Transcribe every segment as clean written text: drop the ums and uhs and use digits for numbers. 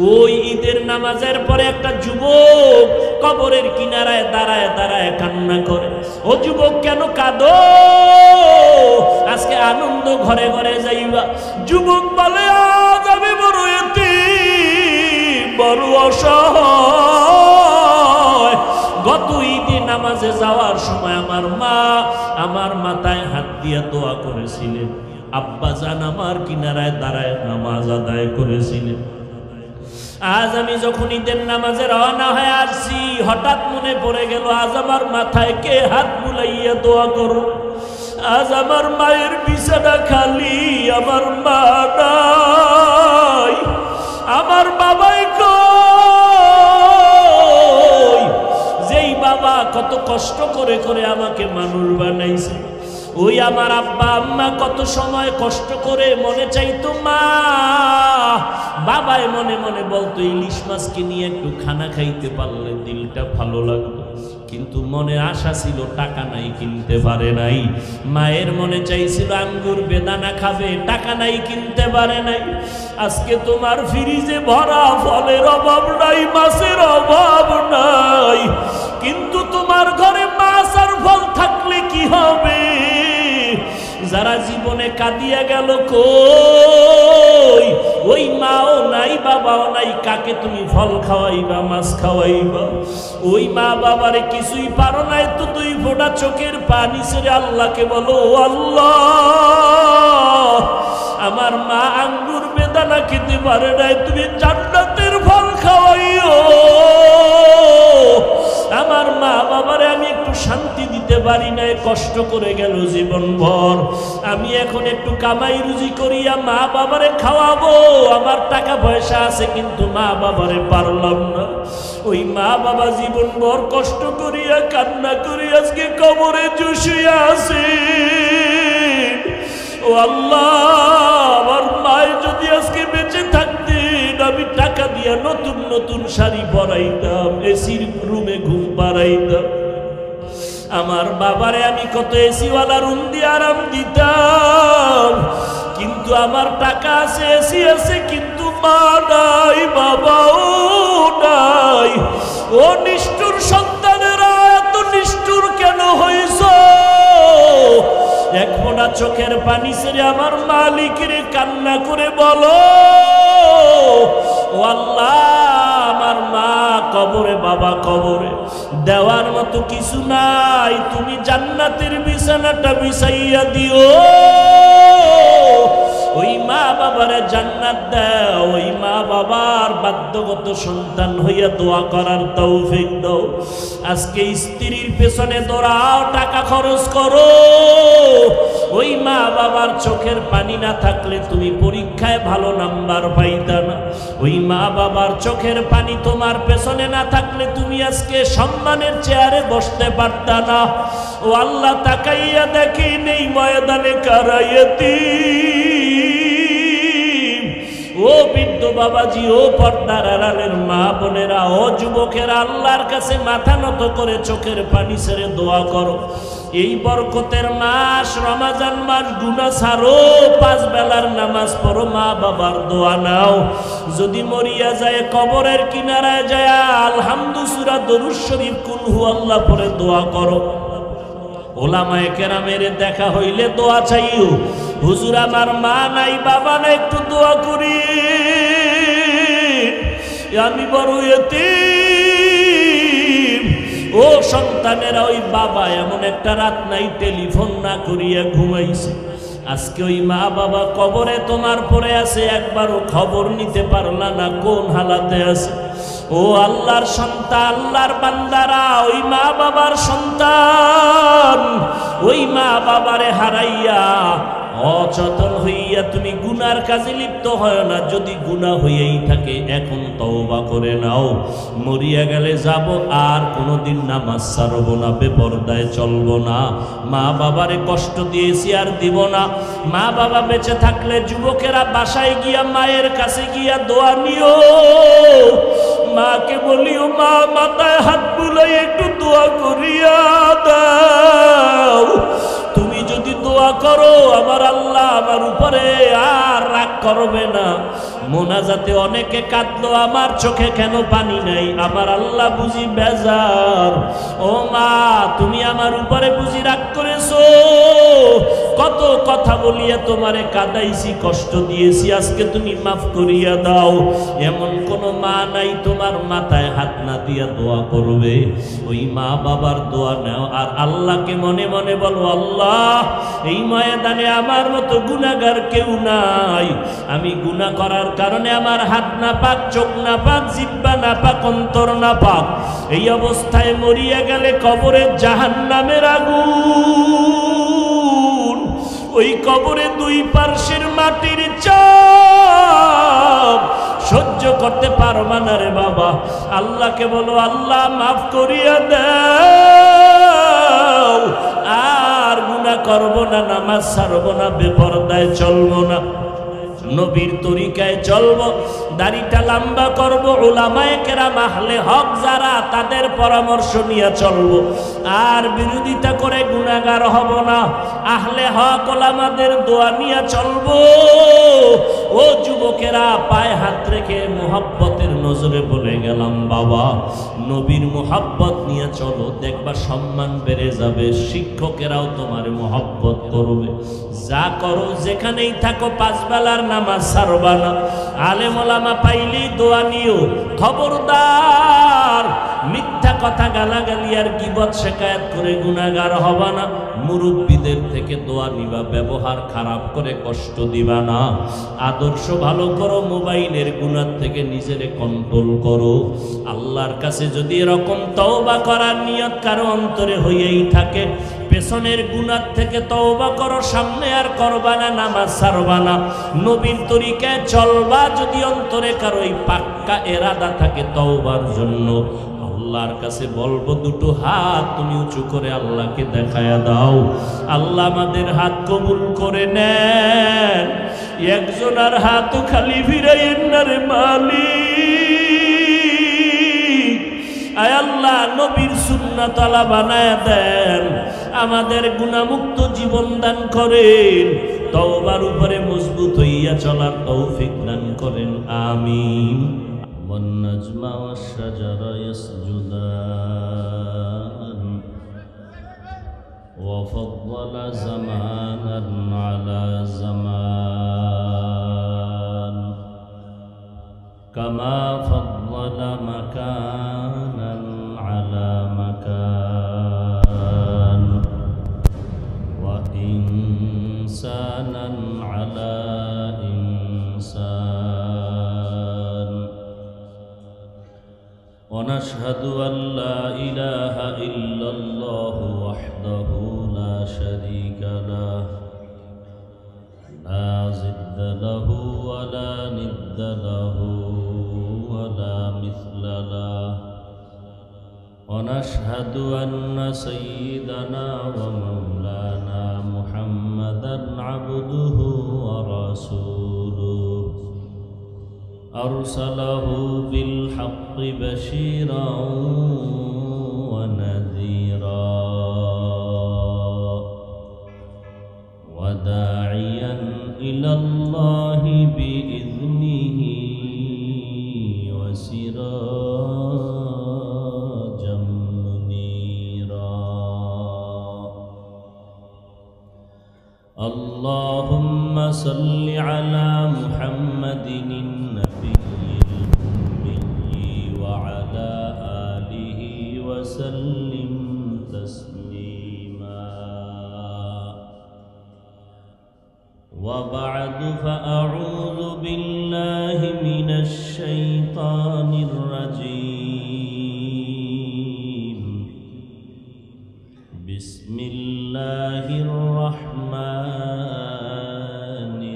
ওই ঈদের নামাজের পরে একটা যুবক কবরের কিনারায় দাঁড়ায় দাঁড়ায় কান্না করে। ও যুবক কেন কাঁদো? আজকে আনন্দ ঘরে ঘরে যাইবা। যুবক বলে আজ আমি বড় এতিম, বড় অসহায়। গত ঈদে নামাজে যাওয়ার সময় আমার মা আমার মাথায় হাত দিয়ে দোয়া করেছিলেন, আব্বা জান আমার কিনারায় দাঁড়ায় নামাজ আদায় করেছিলেন। আজ আমি যখন ঈদের নামাজে রওনা হয়ে আসছি, হঠাৎ মনে পড়ে গেল আজ আমার মাথায় কে হাত বুলাইয়া দোয়া করো। আজ আমার মায়ের বিছানা খালি, আমার মা নাই, আমার বাবাই কই। যেই বাবা কত কষ্ট করে করে আমাকে মানুষ বানাইছে, ওই আমার আব্বা আম্মা কত সময় কষ্ট করে মনে চাইতো মা, বাবাই মনে মনে বলতো ইলিশ মাছকে নিয়ে একটু খানা খাইতে পারলে দিলটা ভালো লাগতো। কিন্তু মনে আশা ছিল, টাকা নাই কিনতে পারে নাই। মায়ের মনে চাইছিল আঙ্গুর বেদানা খাবে, টাকা নাই কিনতে পারে নাই। আজকে তোমার ফ্রিজে ভরা ফলের অভাব নাই, মাছের অভাব নাই, কিন্তু তোমার ঘরে মাছ আর ফল থাকলে কি হবে? যারা জীবনে কাঁদিয়া গেল কই, ওই মাও নাই বাবাও নাই, কাকে তুমি ফল খাওয়াইবা মাছ খাওয়াইবা? ওই মা বাবারে কিছুই পারো নাই তো দুই ফোঁটা চোখের পানি ছেড়ে আল্লাহকে বলো, আল্লাহ আমার মা আঙ্গুর বেদানা খেতে পারে নাই, তুমি জান্নাতের ফল খাওয়াইও। আমার মা বাবারে আমি একটু শান্তি দিতে পারি নাই, কষ্ট করে গেল জীবনভর। আমি এখন একটু কামাই রুজি করিয়া মা বাবারে খাওয়াবো, আমার টাকা পয়সা আছে কিন্তু মা বাবারে পারলাম না। ওই মা বাবা জীবনভর কষ্ট করিয়া কান্না করি আজকে কবরে চুষিয়া আছে। ও আল্লাহ, আমার মায়ের যদি আজকে বেঁচে থাকতেন, আমি টাকা দিয়া নতুন নতুন শাড়ি পরাইতাম, এসির রুমে ঘুম পাড়াইতাম। আমার বাবারে আমি কত এসিওয়ালা রুম দিয়ে আরাম দিতাম, কিন্তু আমার টাকা আছে, এসি আছে, কিন্তু মা নাই, বাবাও নাই। ও নিষ্ঠুর সন্তানেরা, এত নিষ্ঠুর কেন হইছ? এক ফোঁটা চোখের পানি ছেড়ে আমার মালিকের কান্না করে বলো, ও আল্লাহ আমার মা কবরে, বাবা কবরে, দেওয়ার মতো কিছু নাই, তুমি জান্নাতের বিছানাটা বিছাইয়া দিও। ওই মা বাবারে জান্নাত দাও, ওই মা বাবার বাধ্যগত সন্তান হইয়া দোয়া করার তৌফিক দাও। আজকে স্ত্রীর পেছনে দৌড়াও, টাকা খরচ করো, ওই মা বাবার চোখের পানি না থাকলে তুমি পরীক্ষায় ভালো নাম্বার পাইতা না। ওই মা বাবার চোখের পানি তোমার পেছনে না থাকলে তুমি আজকে সম্মানের চেয়ারে বসতে পারতা না। ও আল্লাহ, তাকাইয়া দেখি নেই ময়দানে কারাইয়াতি। ও বৃদ্ধ বাবাজি, ও পর্দার আড়ালের মা বোনেরা, ও যুবকেরা, আল্লাহর কাছে মাথা নত করে চোখের পানি ছেড়ে দোয়া করো। এই বরকতের মাস রমজান মাস, গুনাহ ছাড়ো, 5 বেলার নামাজ পড়ো, মা বাবার দোয়া নাও। যদি মরিয়া যায় কবরের কিনারায় যায় আলহামদু সূরা দরুদ শরীফ কুল হু আল্লাহ পড়ে দোয়া করো। ওলামায়ে কেরামের দেখা হইলে দোয়া চাইও, হুজুর আমার মা নাই বাবা নাই, একটু দোয়া করি, আমি বড় এতিম। ও সন্তানেরা, ওই বাবা এমন একটা রাত নাই টেলিফোন না করিয়া ঘুমাইছে। আজকে ওই মা বাবা কবরে তোমার পড়ে আছে, একবারও খবর নিতে পারলা না কোন হালাতে আছে। ও আল্লাহর সন্তান, আল্লাহর বান্দারা, ওই মা বাবার সন্তান, ওই মা বাবারে হারাইয়া অচেতন হইয়া তুমি গুনার কাজে লিপ্ত হয় না। যদি গুনাহ হইয়াই থাকে এখন তওবা করে নাও, মরিয়া গেলে যাব আর কোনোদিন নামাজ ছাড়ব না, বেপরদায় চলব না, মা বাবারে কষ্ট দিয়েছি আর দিব না। মা বাবা বেঁচে থাকলে যুবকেরা বাসায় গিয়া মায়ের কাছে গিয়া দোয়া নিও, মাকে বলিও মা মাথায় হাত বুলাই একটু দোয়া করিয়া দাও। তুমি যদি দোয়া করো আমার আল্লাহ আমার উপরে আর রাগ করবে না। মোনাজাতে অনেকে কাঁদলো, আমার চোখে কেন পানি নাই? আমার আল্লাহ বুঝি বেজার। ও মা, তুমি আমার উপরে বুঝি রাগ করেছো? কত কথা বলিয়া তোমারে কাঁদাইছি, কষ্ট দিয়েছি, আজকে তুমি মাফ করিয়া দাও। এমন কোন মা নাই তোমার মাথায় হাত না দিয়া দোয়া করবে? ওই মা বাবার দোয়া নাও, আর আল্লাহকে মনে মনে বলো, আল্লাহ এই ময়দানে আমার মতো গুনাহগার কেউ নাই। আমি গুনাহ করার কারণে আমার হাত না পাক, চোখ না পাক, জিহ্বা না পাক, অন্তর না পাক। এই অবস্থায় মরিয়া গেলে কবরে জাহান্নামের আগুন, ওই কবরে দুই পার্শ্বের মাটির চাপ সহ্য করতে পারবা না রে বাবা। আল্লাহকে বলো, আল্লাহ মাফ করিয়া দাও, আর গুনাহ করব না, নামাজ ছাড়ব না, বেপরদায় চলব না, নবীর তরিকায় চলব, দাড়িটা লম্বা করব, উলামায়ে কেরাম আহলে হক যারা তাদের পরামর্শ নিয়ে চলব, আর বিরোধিতা করে গুনাহগার হব না, আহলে হক ওলামাদের দোয়া নিয়ে চলব। ও যুবকেরা, পায়ে হাত রেখে মুহাব্বতের নজরে বলে গেলাম, বাবা নবীর মুহাব্বত নিয়ে চলো, দেখবা সম্মান বেড়ে যাবে, শিক্ষকেরাও তোমার মুহাব্বত করবে। যা করো, যেখানেই থাকো, পাঁচ বেলার নামাজ ছাড়বা না। আলেম ওলামা পাইলেই দোয়া নিও, খবরদার মিথ্যা কথা, গালাগালি আর গীবত শিকায়াত করে গুনাহগার হবা না। মুরব্বীদের থেকে দোয়া নিবা, ব্যবহার খারাপ করে কষ্ট দিবা না, আদর্শ ভালো করো, মোবাইলের গুনাহ থেকে নিজেরে কন্ট্রোল করো। আল্লাহর কাছে যদি এরকম তওবা করার নিয়ত কারো অন্তরে হইয়াই থাকে, পেছনের গুনাহ থেকে তওবা করো, সামনে আর করবা না, নামাজ ছাড়বা না, নবীর তরিকায় চলবা। যদি অন্তরে কারো এই পাক্কা এরাদা থাকে তওবার জন্য, আল্লাহর কাছে বলবো, দুটো হাত তুমি উঁচু করে আল্লাহকে দেখায়া দাও। আল্লাহ আমাদের হাত কবুল করে নেন। একজনের হাত খালি ফিরাইয়েন না রে মালিক। আয় আল্লাহ, নবীর সুন্নাত আলা বানায়া দেন, আমাদের গুনাহমুক্ত জীবন দান করেন, তওবার উপরে মজবুত হইয়া চলার তৌফিক দান করেন, আমিন। والنجم والشجر يسجدان وفضل زمانا على زمان كما فضل مكانا على مكان وإنسانا على إنسان ونشهد أن لا إله إلا الله وحده لا شريك له لا ضد له ولا ند له ولا مثل له ونشهد أن سيدنا ومولانا محمدا عبده ورسوله أرسله بالحق بشيرا ونذيرا وداعيا إلى الله بإذنه وسراجا منيرا اللهم صل على محمد النبي الأمي وعلى آله وسلم تسليما وبعد فأعوذ بالله من الشيطان الرجيم بسم الله الرحمن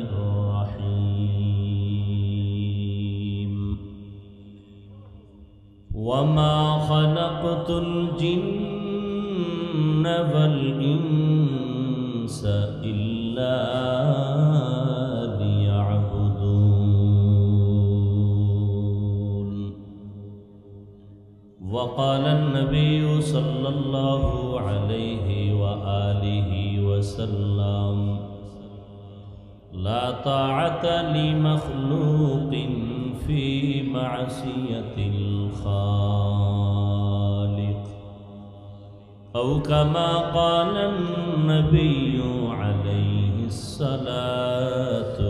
الرحيم وما خلقت الجن والإنس إلا ليعبدون وقال النبي صلى الله عليه وآله وسلم لا طاعة لمخلوق في معصية الخالق أو كما قال النبي عليه الصلاة